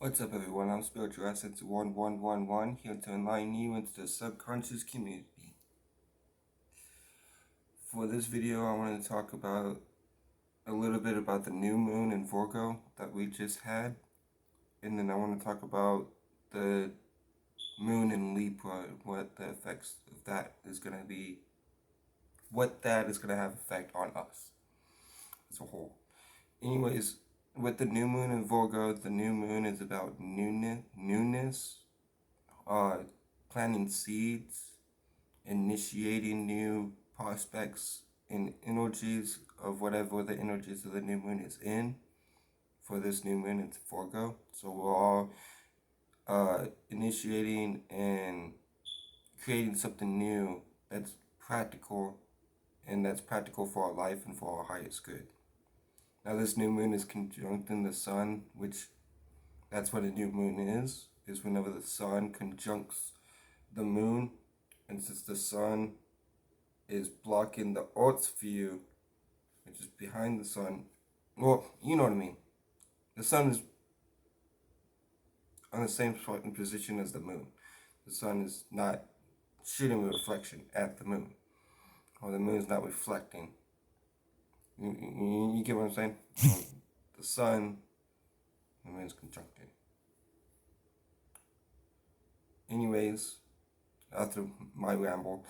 What's up, everyone? I'm Spiritual Essence 1111 here to enlighten you into the subconscious community. For this video, I want to talk about a little bit about the new moon in Virgo that we just had, and then I want to talk about the moon in Libra, what the effects of that is going to be, what that is going to have effect on us as a whole. Anyways, with the new moon in Virgo, the new moon is about newness, planting seeds, initiating new prospects and energies of whatever the energies of the new moon is in. For this new moon, it's Virgo. So we're all initiating and creating something new that's practical, and that's practical for our life and for our highest good. Now, this new moon is conjuncting the sun, which that's what a new moon is whenever the sun conjuncts the moon. And since the sun is blocking the Earth's view, which is behind the sun, well, you know what I mean. The sun is on the same position as the moon. The sun is not shooting a reflection at the moon, or the moon is not reflecting. You get what I'm saying? The sun, the moon is conjuncted. Anyways, after my ramble,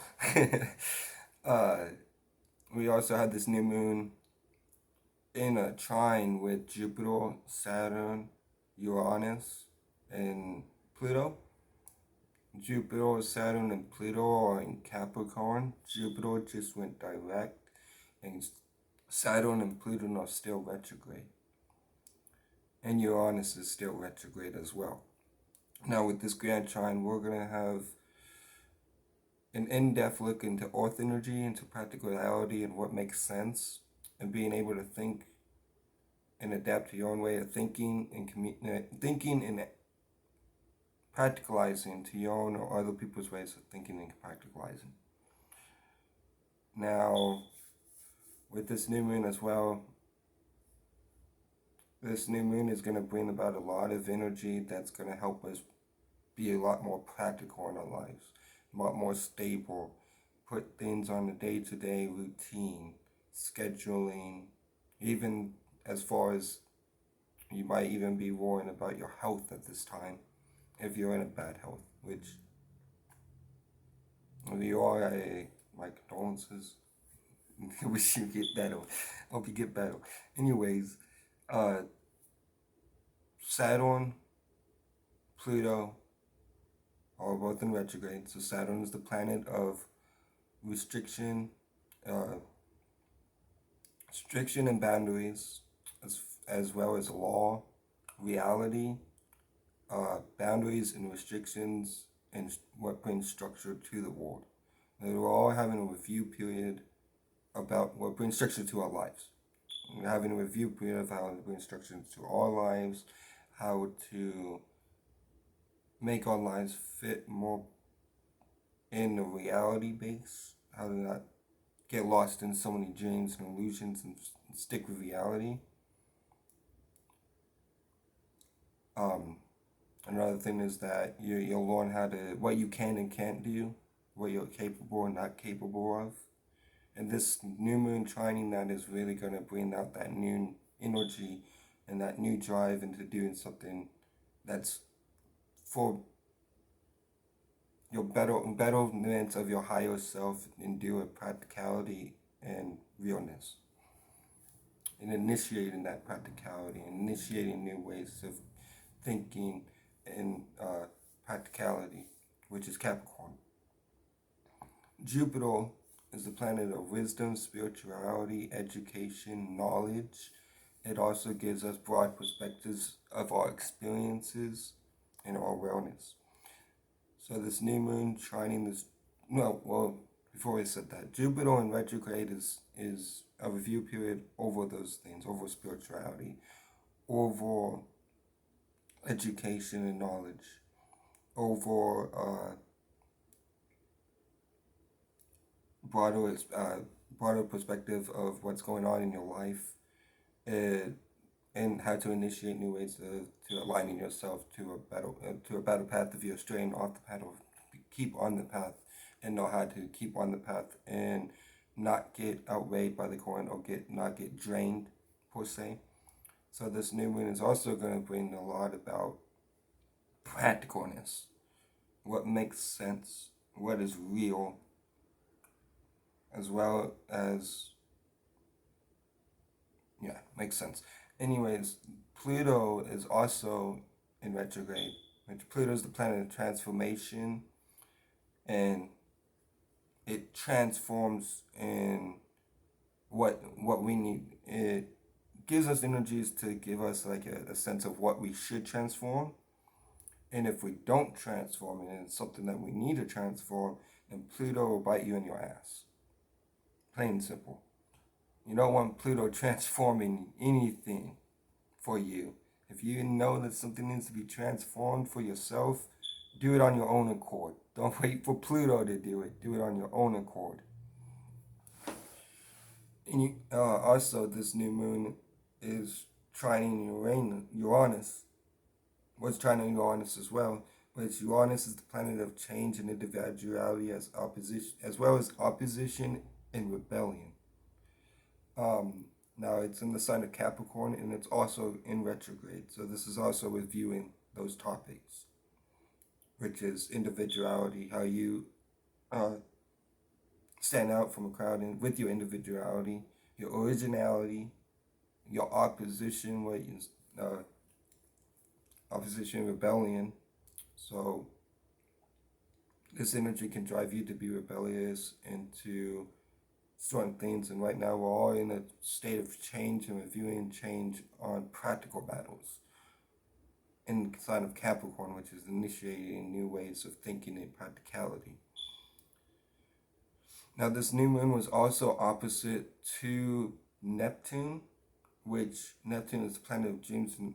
we also had this new moon in a trine with Jupiter, Saturn, Uranus, and Pluto. Jupiter, Saturn, and Pluto are in Capricorn. Jupiter just went direct, and Saturn and Pluto are still retrograde. And Uranus is still retrograde as well. Now, with this grand trine, we're going to have an in-depth look into earth energy, into practicality, and what makes sense, and being able to think and adapt to your own way of thinking and thinking and practicalizing to your own or other people's ways of thinking and practicalizing. Now, with this new moon as well, this new moon is going to bring about a lot of energy that's going to help us be a lot more practical in our lives, a lot more stable, put things on a day-to-day routine, scheduling, even as far as you might even be worrying about your health at this time, if you're in a bad health, which if you are, my condolences. I wish you get better. Hope you get better. Anyways, Saturn, Pluto are both in retrograde. So Saturn is the planet of restriction, restriction and boundaries, as well as law, reality, boundaries and restrictions, and what brings structure to the world. And we're all having a review period about what brings structure to our lives. We're having a review period of how to bring structure to our lives, how to make our lives fit more in the reality base, how to not get lost in so many dreams and illusions and stick with reality. Another thing is that you'll learn how to, what you can and can't do, what you're capable and not capable of. And this new moon trining that is really going to bring out that new energy and that new drive into doing something that's for your betterment of your higher self, and do with practicality and realness. And initiating that practicality, and initiating new ways of thinking and practicality, which is Capricorn. Jupiter is the planet of wisdom, spirituality, education, knowledge. It also gives us broad perspectives of our experiences and our awareness. So this new moon shining this, before I said that, Jupiter in retrograde is a review period over those things, over spirituality, over education and knowledge, over broader perspective of what's going on in your life, and how to initiate new ways to aligning yourself to a better path. If you're straying off the path, or keep on the path, and know how to keep on the path and not get outweighed by the current, or not get drained per se. So this new moon is also going to bring a lot about practicalness, what makes sense, what is real, as well as, yeah, makes sense. Anyways, Pluto is also in retrograde, which Pluto is the planet of transformation, and it transforms in what we need. It gives us energies to give us like a sense of what we should transform. And if we don't transform it into something that we need to transform, then Pluto will bite you in your ass. Plain and simple. You don't want Pluto transforming anything for you. If you know that something needs to be transformed for yourself, do it on your own accord. Don't wait for Pluto to do it. Do it on your own accord. And also, this new moon is trining Uranus. Was trining Uranus as well, which Uranus is the planet of change and individuality, as well as opposition and rebellion. Now it's in the sign of Capricorn, and it's also in retrograde. So this is also reviewing those topics, which is individuality, how you stand out from a crowd and with your individuality, your originality, your opposition, opposition, rebellion. So this energy can drive you to be rebellious and to certain things. And right now we're all in a state of change and reviewing change on practical battles in the sign of Capricorn, which is initiating new ways of thinking and practicality. Now this new moon was also opposite to Neptune, which Neptune is the planet of dreams and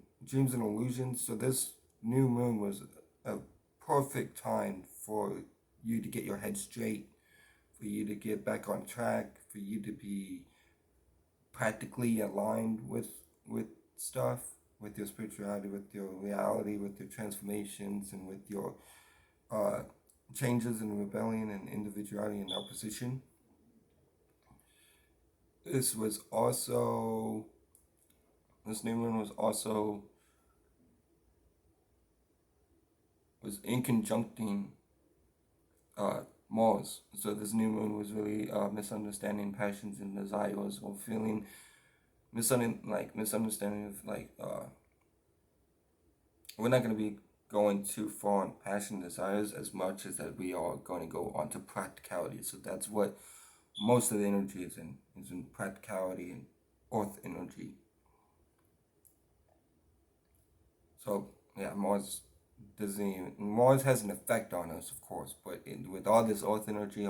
illusions. So this new moon was a perfect time for you to get your head straight, for you to get back on track, for you to be practically aligned with stuff, with your spirituality, with your reality, with your transformations, and with your changes in rebellion and individuality and opposition. This new moon was in conjuncting Mars. So this new moon was really misunderstanding passions and desires, or feeling misunderstanding of we're not going to be going too far on passion and desires as much as that we are going to go on to practicality. So that's what most of the energy is in practicality and earth energy. So yeah, Mars has an effect on us, of course, but with all this earth energy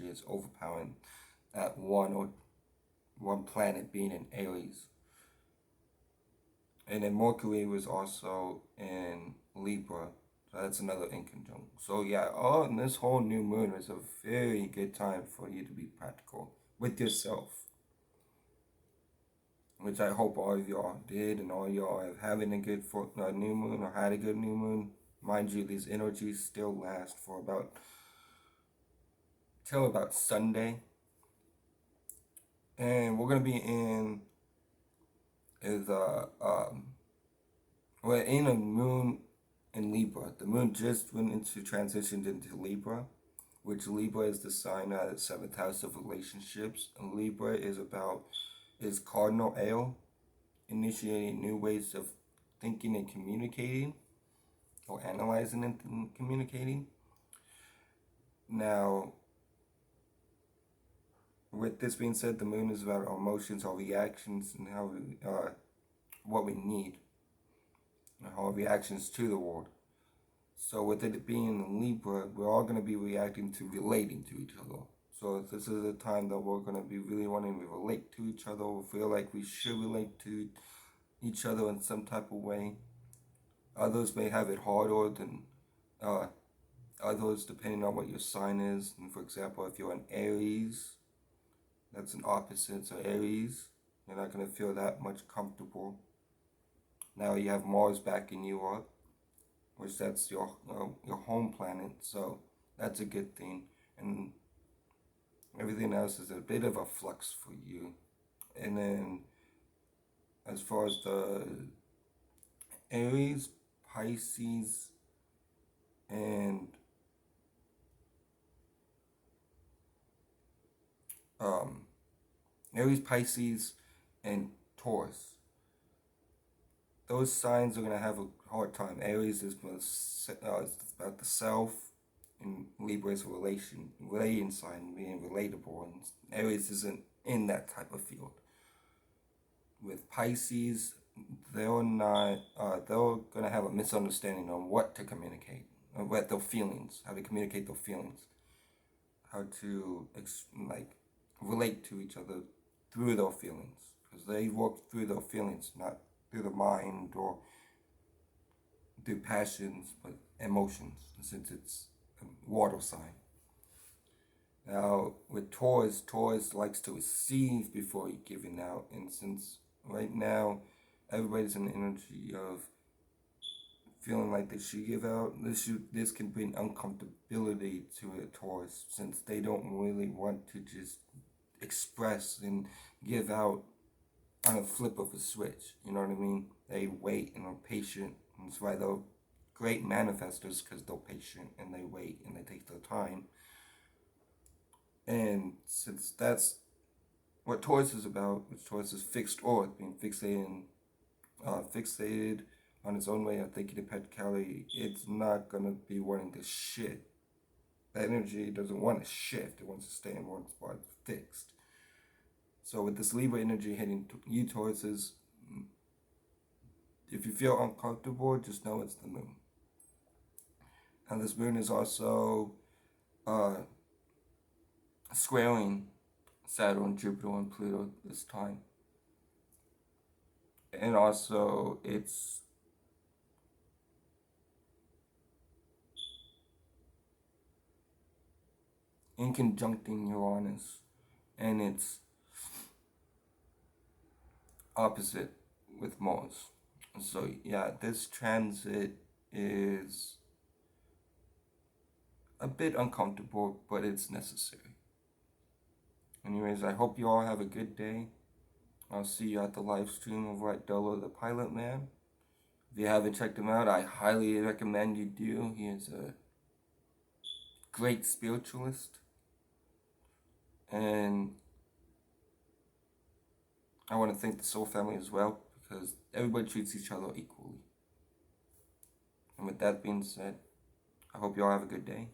is overpowering that one planet being in Aries. And then Mercury was also in Libra, so that's another in conjunction. So yeah, this whole new moon is a very good time for you to be practical with yourself, which I hope all of y'all did, and all y'all are having a good new moon, or had a good new moon. Mind you, these energies still last for till about Sunday. And we're gonna be we're in a moon in Libra. The moon just went transitioned into Libra, which Libra is the sign of the 7th house of relationships. And Libra is cardinal ale, initiating new ways of thinking and communicating, or analyzing and communicating. Now, with this being said, the moon is about our emotions, our reactions, and how what we need, and our reactions to the world. So with it being in Libra, we're all going to be reacting to relating to each other. So this is a time that we're going to be really wanting to relate to each other, or feel like we should relate to each other in some type of way. Others may have it harder than others, depending on what your sign is. And for example, if you're an Aries, that's an opposite. So Aries, you're not going to feel that much comfortable Now you have Mars backing you up, which that's your home planet. So that's a good thing, and everything else is a bit of a flux for you. And then as far as the Aries, Pisces, and um, Aries, Pisces, and Taurus. Those signs are going to have a hard time. Aries is about the self, and Libra is a relating sign, being relatable, and Aries isn't in that type of field. With Pisces, they're not. They're going to have a misunderstanding on what to communicate, or what their feelings, how to communicate their feelings, how to relate to each other through their feelings, because they work through their feelings, not through the mind or through passions, but emotions, since it's a water sign. Now, with Taurus, Taurus likes to receive before giving out, and since right now everybody's in the energy of feeling like they should give out, this can bring uncomfortability to a Taurus, since they don't really want to just express and give out on a flip of a switch. You know what I mean? They wait and are patient. And that's why they're great manifestors, because they're patient and they wait and they take their time. And since that's what Taurus is about, which Taurus is fixed earth, being fixated on its own way of thinking of practicality, it's not going to be wanting to shift. That energy doesn't want to shift. It wants to stay in one spot fixed. So with this Libra energy hitting you, Tauruses, if you feel uncomfortable, just know it's the moon. And this moon is also squaring Saturn, Jupiter, and Pluto this time. And also it's in conjuncting Uranus, and it's opposite with Mars. So yeah, this transit is a bit uncomfortable, but it's necessary. Anyways, I hope you all have a good day. I'll see you at the live stream over at Dolo the Pilot Man. If you haven't checked him out, I highly recommend you do. He is a great spiritualist. And I want to thank the Soul Family as well, because everybody treats each other equally. And with that being said, I hope you all have a good day.